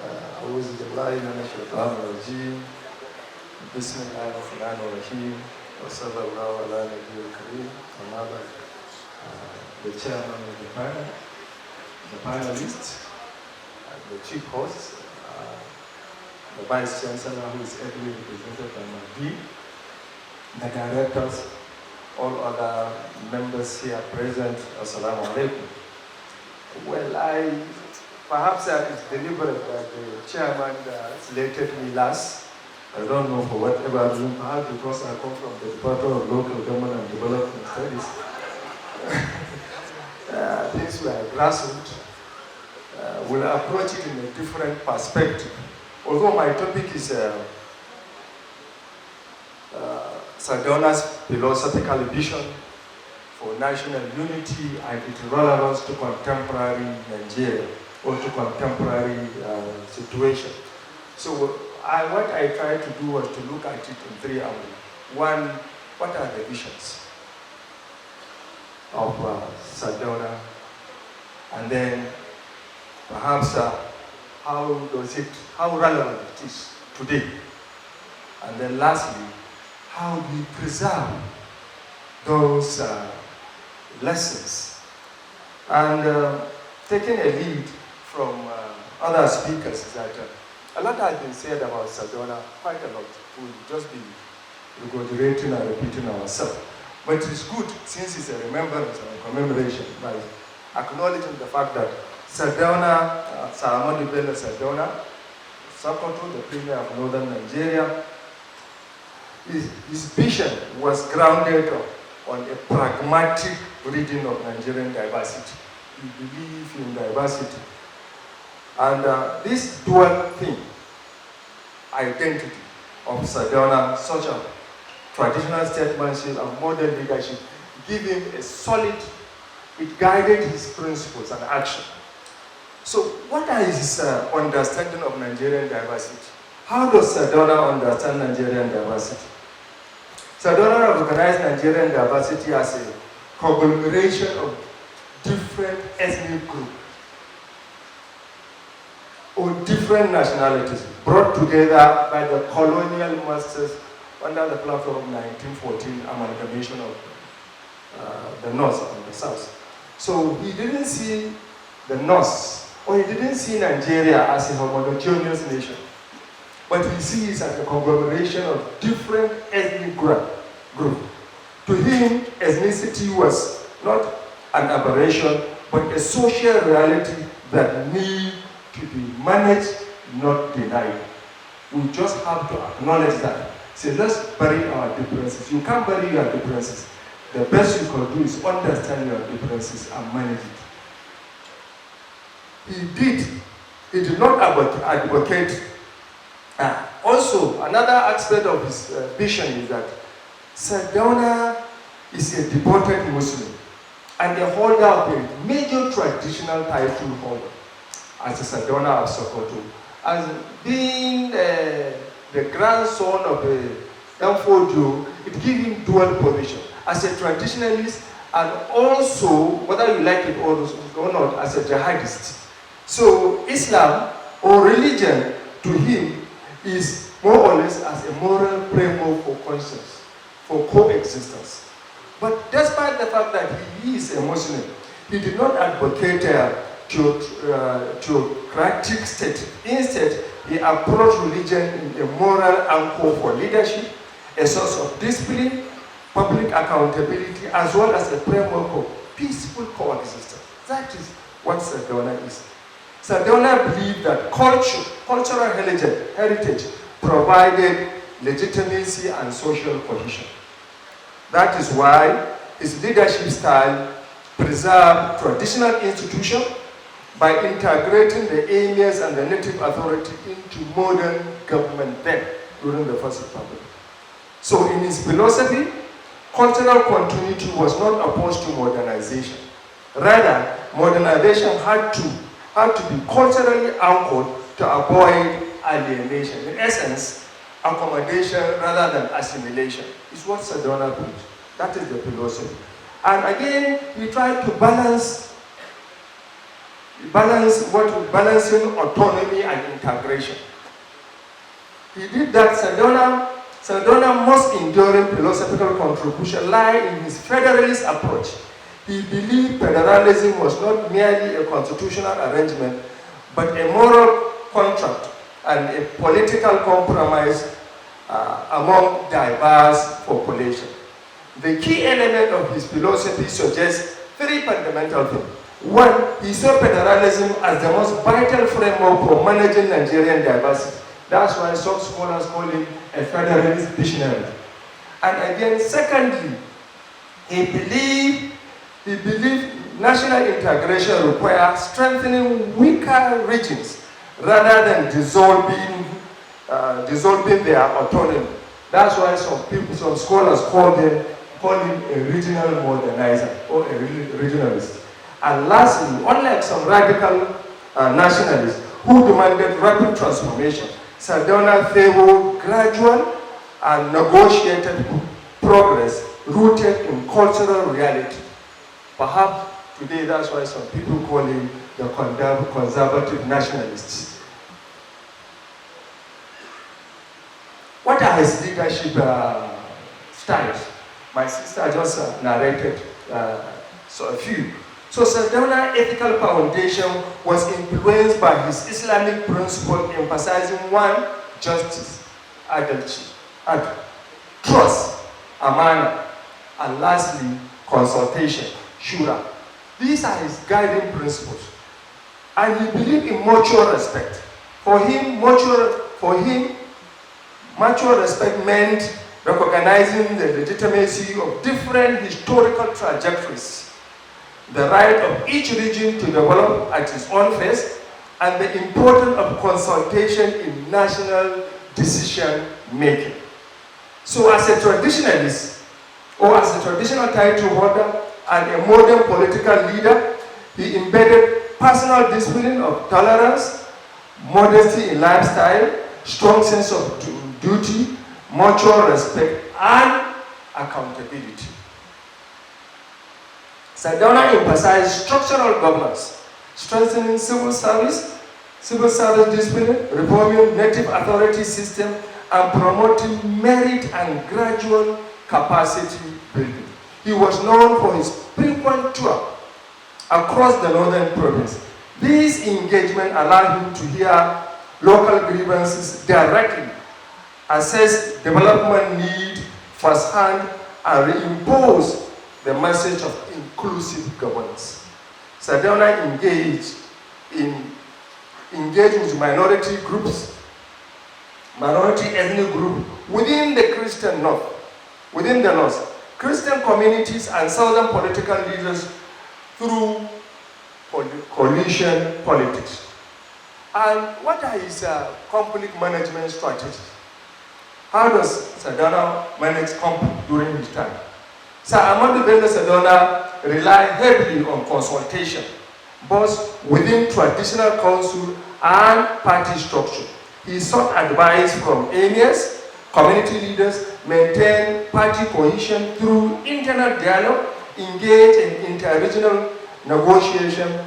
أعوذ بالله من الشيطان الرجيم بسم الله الرحمن الرحيم وصلى الله على نبي الكريم أما بعد. The chairman of the panel, the panelists, the chief host, the vice chancellor who is ably represented by my dean, the directors, all other members here present, Assalamu alaikum. Well, perhaps it's deliberate that the chairman selected me last. I don't know for whatever reason, perhaps because I come from the Department of Local Government and Development Studies. Things were grassroots. We'll approach it in a different perspective. Although my topic is Sardauna's philosophical vision for national unity and its relevance to contemporary Nigeria or to contemporary situation. So what I tried to do was to look at it in three angles. One, what are the visions of Sardauna? And then perhaps how relevant it is today? And then lastly, how do we preserve those lessons? And taking a lead from other speakers, that a lot has been said about Sardauna, quite a lot. We'll just be regurgitating and repeating ourselves. But it's good, since it's a remembrance and a commemoration, by acknowledging the fact that Sardauna, Ahmadu Bello Sardauna, Sokoto, the premier of northern Nigeria, his vision was grounded on a pragmatic reading of Nigerian diversity. He believed in diversity. And this dual thing, identity of Sardauna, such a traditional statesmanship and modern leadership, give him a solid, it guided his principles and action. So what is his understanding of Nigerian diversity? How does Sardauna understand Nigerian diversity? Sardauna recognized Nigerian diversity as a conglomeration of different ethnic groups or different nationalities brought together by the colonial masters under the platform of 1914 amalgamation of the North and the South. So he didn't see the North, or he didn't see Nigeria as a homogeneous nation, but he sees as a conglomeration of different ethnic groups. To him, ethnicity was not an aberration, but a social reality that needs to be managed, not denied. We just have to acknowledge that. Say, let's bury our differences. You can't bury your differences. The best you can do is understand your differences and manage it. He did not advocate. Also, another aspect of his vision is that Sardauna is a devoted Muslim and a holder of a major traditional title holder as a Sardauna of Sokoto, as being the grandson of a Danfodio. It gives him dual position as a traditionalist and also, whether you like it or not, as a jihadist. So Islam or religion to him is more or less as a moral framework for conscience, for coexistence. But despite the fact that he is a Muslim, he did not advocate theocratic state. Instead, he approached religion in a moral anchor for leadership, a source of discipline, public accountability, as well as a framework of peaceful coexistence. That is what Sardauna is. Sardauna believed that cultural heritage provided legitimacy and social cohesion. That is why his leadership style preserved traditional institutions by integrating the emirs and the native authority into modern government then, during the First Republic. So in his philosophy, cultural continuity was not opposed to modernization. Rather, modernization had to be culturally anchored to avoid alienation. In essence, accommodation rather than assimilation is what Sardauna preached. That is the philosophy. And again, he tried to balance balancing autonomy and integration. He did that. Sardauna's most enduring philosophical contribution lie in his federalist approach. He believed federalism was not merely a constitutional arrangement, but a moral contract and a political compromise among diverse populations. The key element of his philosophy suggests three fundamental things. One, he saw federalism as the most vital framework for managing Nigerian diversity. That's why some scholars call him a federalist visionary. And again, secondly, he believed national integration requires strengthening weaker regions rather than dissolving their autonomy. That's why some scholars call him a regional modernizer or a regionalist. And lastly, unlike some radical nationalists who demanded rapid transformation, Sardauna favored gradual and negotiated progress rooted in cultural reality. Perhaps today that's why some people call him the conservative nationalists. What are his leadership styles? My sister just narrated a few. So Sardauna's ethical foundation was influenced by his Islamic principle emphasizing one, justice, adalci, trust, amana, and lastly, consultation, shura. These are his guiding principles. And he believed in mutual respect. For him, mutual respect meant recognizing the legitimacy of different historical trajectories, the right of each region to develop at its own pace, and the importance of consultation in national decision making. So as a traditionalist, or as a traditional title holder and a modern political leader, he embedded personal discipline of tolerance, modesty in lifestyle, strong sense of duty, mutual respect, and accountability. Sardauna emphasized structural governance, strengthening civil service discipline, reforming native authority system, and promoting merit and gradual capacity building. He was known for his frequent tour across the northern province. This engagement allowed him to hear local grievances directly, assess development need firsthand, and reimpose the message of inclusive governance. Sardauna engaged with minority groups, minority ethnic groups within the Christian North, Christian communities and southern political leaders through coalition politics. And what are his conflict management strategies? How does Sardauna manage conflict during his time? Sir Ahmadu Bello Sardauna relied heavily on consultation, both within traditional council and party structure. He sought advice from emirs, community leaders, maintained party cohesion through internal dialogue, engaged in inter-regional negotiation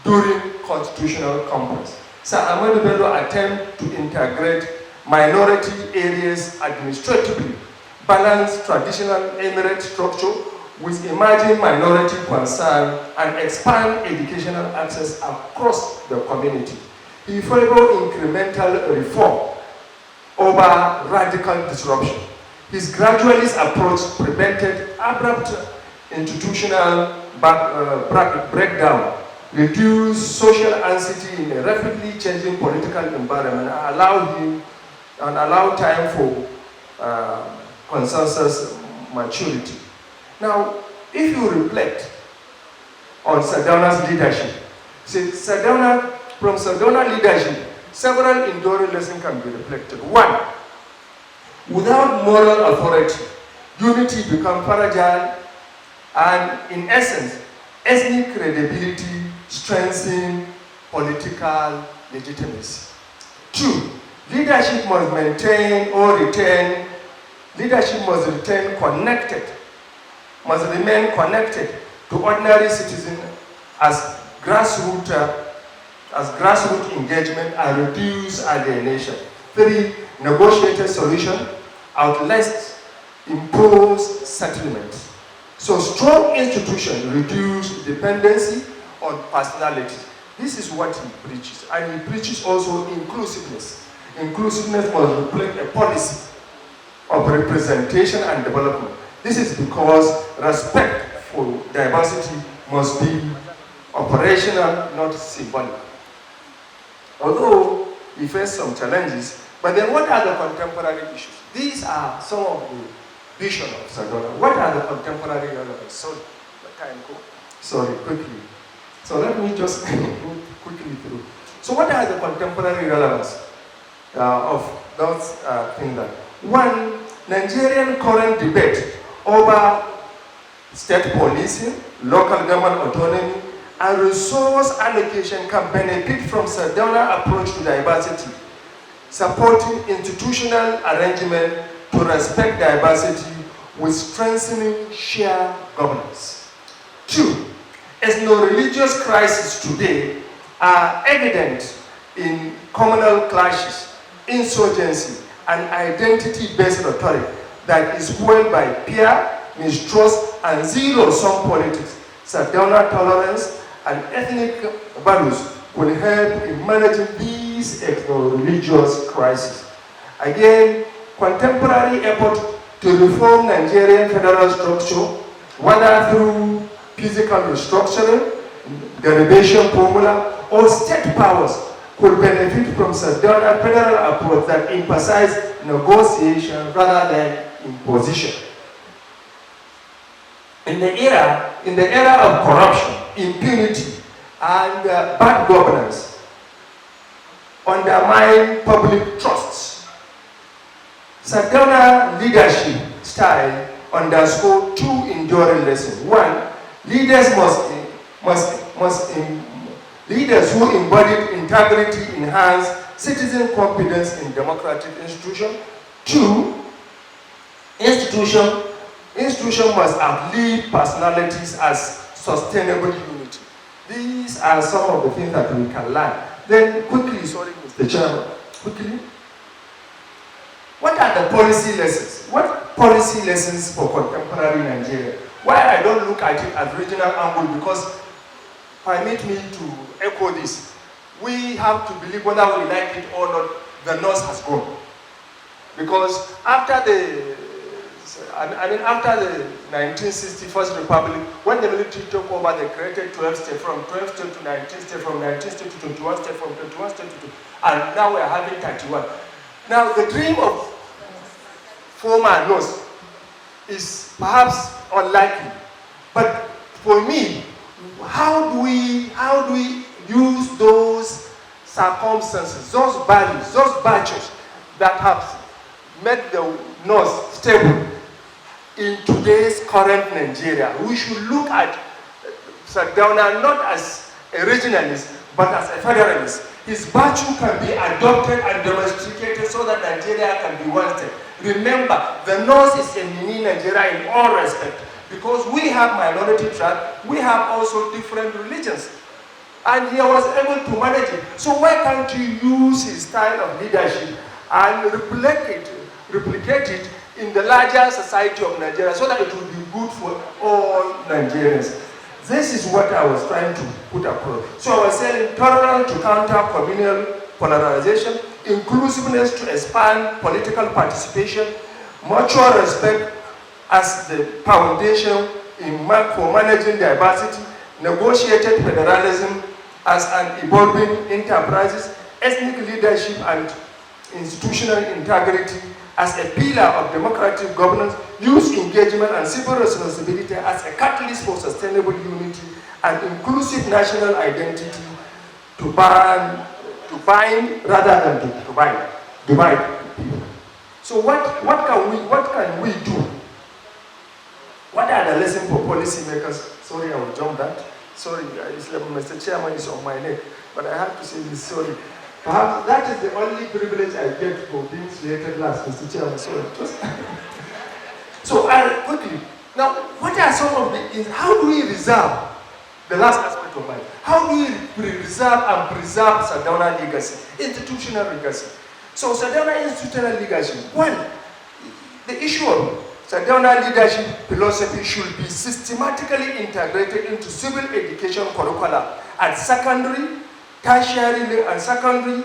during constitutional conference. Sir Ahmadu Bello attempted to integrate minority areas administratively, balance traditional emirate structure with emerging minority concern, and expand educational access across the community. He favored incremental reform over radical disruption. His gradualist approach prevented abrupt institutional breakdown, reduced social anxiety in a rapidly changing political environment, and allowed time for consensus maturity. Now, if you reflect on Sardauna's leadership, from Sardauna leadership, several enduring lessons can be reflected. One, without moral authority, unity becomes fragile, and in essence, ethnic credibility strengthens political legitimacy. Two, leadership must remain connected to ordinary citizens as grassroots as grassroots engagement and reduce alienation. 3. Negotiated solution outlast imposed settlement. So strong institutions reduce dependency on personality. This is what he preaches. And he preaches also inclusiveness. Inclusiveness must reflect a policy of representation and development. This is because respect for diversity must be operational, not symbolic. Although we face some challenges, but then what are the contemporary issues? These are some of the vision of Sardaunan. What are the contemporary relevance? Sorry, quickly. So let me just go quickly through. So what are the contemporary relevance of those things? One, Nigerian current debate over state policing, local government autonomy, and resource allocation can benefit from Sardaunan approach to diversity, supporting institutional arrangement to respect diversity with strengthening shared governance. 2. Ethno-religious crises today are evident in communal clashes, insurgency, and identity-based rhetoric that is fueled by fear, mistrust, and zero-sum politics. Sardaunan tolerance and ethnic values will help in managing these ethno-religious crises. Again, contemporary effort to reform Nigerian federal structure, whether through physical restructuring, derivation formula, or state powers, could benefit from Sardaunan federal approach that emphasizes negotiation rather than imposition. In the era of corruption, impunity, and bad governance, undermine public trusts, Sardaunan leadership style underscore 2 enduring lessons. 1. Leaders leaders who embody integrity enhance citizen confidence in democratic institutions. 2. Institution must outlive personalities as sustainable unity. These are some of the things that we can learn. Then quickly, sorry, Mr. Chairman, quickly. What are the policy lessons? What policy lessons for contemporary Nigeria? Why I don't look at it as regional angle, because permit me to echo this. We have to believe, whether we like it or not, the North has gone. Because after the 1961st Republic, when the military took over, they created 12 states, from 12 states to 19 states, from 19 states to 21 states, from 21 states to 2, and now we are having 31. Now, the dream of former North is perhaps unlikely, but for me, how do we use those circumstances, those values, those virtues that have made the North stable in today's current Nigeria? We should look at Sardaunan not as a regionalist, but as a federalist. His virtue can be adopted and demonstrated so that Nigeria can be one state. Remember, the North is a mini Nigeria in all respects, because we have minority tribes, we have also different religions. And he was able to manage it. So why can't you use his style of leadership and replicate it in the larger society of Nigeria so that it will be good for all Nigerians? This is what I was trying to put across. So I was saying tolerance to counter communal polarization, inclusiveness to expand political participation, mutual respect as the foundation for managing diversity, negotiated federalism as an evolving enterprise, ethnic leadership and institutional integrity as a pillar of democratic governance, youth engagement and civil responsibility as a catalyst for sustainable unity and inclusive national identity to bind rather than to divide people. So what can we do? What are the lessons for policymakers? Sorry, I will jump that. Sorry, Mr. Chairman is on my neck, but I have to say this, sorry. Perhaps that is the only privilege I get for being selected last, Mr. Chairman. Sorry. So quickly, now, what are some of the, how do we resolve the last aspect provide. How do we preserve and preserve Sardaunan legacy, institutional legacy? So Sardaunan institutional legacy, one, the issue of Sardaunan leadership philosophy should be systematically integrated into civil education curricula at secondary, tertiary, and secondary,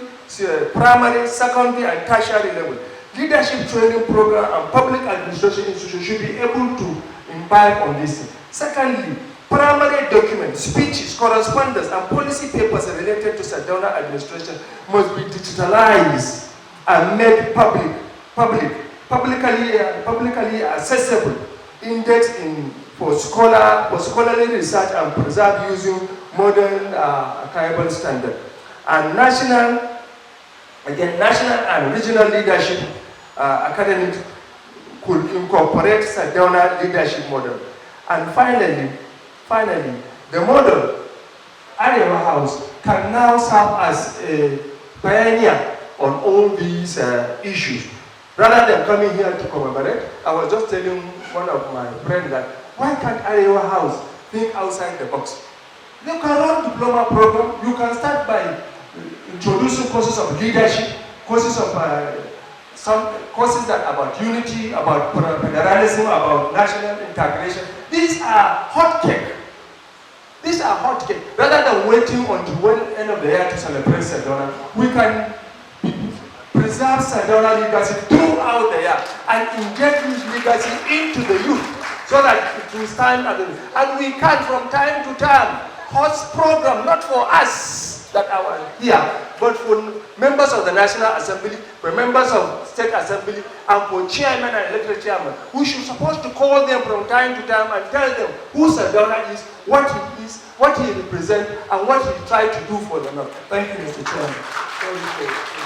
primary, secondary, and tertiary level. Leadership training program and public administration institutions should be able to imbibe on this. Secondly, primary documents, speeches, correspondence, and policy papers related to Sardaunan administration must be digitalized and made publicly accessible, indexed for scholarly research and preserved using modern archival standards. And national and regional leadership academics could incorporate Sardaunan leadership model. And finally, the model Arewa House can now serve as a pioneer on all these issues. Rather than coming here to commemorate, I was just telling one of my friends that why can't Arewa House think outside the box? You can run diploma program. You can start by introducing courses of leadership, courses of some courses that about unity, about federalism, about national integration. These are hot cake. These are hot cake. Rather than waiting until the end of the year to celebrate Sardaunan, we can preserve Sardaunan legacy throughout the year and inject this legacy into the youth so that it will stand at the. And we can from time to time host program not for us that are here, but for members of the National Assembly, for members of State Assembly, and for chairman and elected chairman, we should supposed to call them from time to time and tell them who Sardaunan is, what he is, what he represents, and what he tried to do for the North. Thank you, Mr. Chairman.